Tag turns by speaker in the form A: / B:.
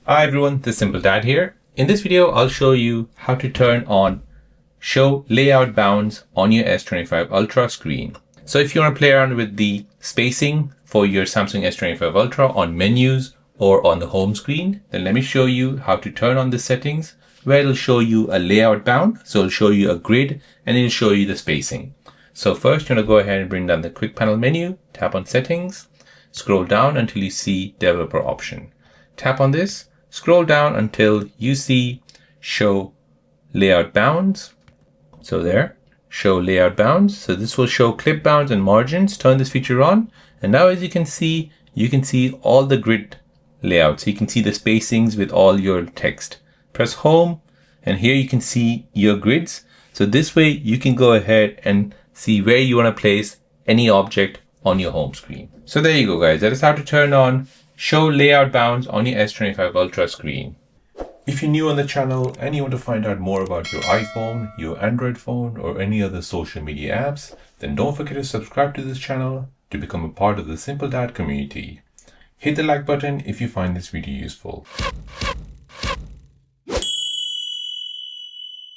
A: Hi everyone, this is Simple Dad here. In this video, I'll show you how to turn on Show Layout Bounds on your S25 Ultra screen. So if you want to play around with the spacing for your Samsung S25 Ultra on menus or on the home screen, then let me show you how to turn on the settings where it'll show you a layout bound. So it'll show you a grid and it'll show you the spacing. So first you want to go ahead and bring down the quick panel menu, tap on settings, scroll down until you see developer option. Tap on this, scroll down until you see show layout bounds. So there, show layout bounds. So this will show clip bounds and margins. Turn this feature on. And now as you can see all the grid layouts. You can see the spacings with all your text. Press home and here you can see your grids. So this way you can go ahead and see where you want to place any object on your home screen. So there you go guys, that is how to turn on Show Layout Bounds on your S25 Ultra screen. If you're new on the channel and you want to find out more about your iPhone, your Android phone, or any other social media apps, then don't forget to subscribe to this channel to become a part of the Simple Dad community. Hit the like button if you find this video useful.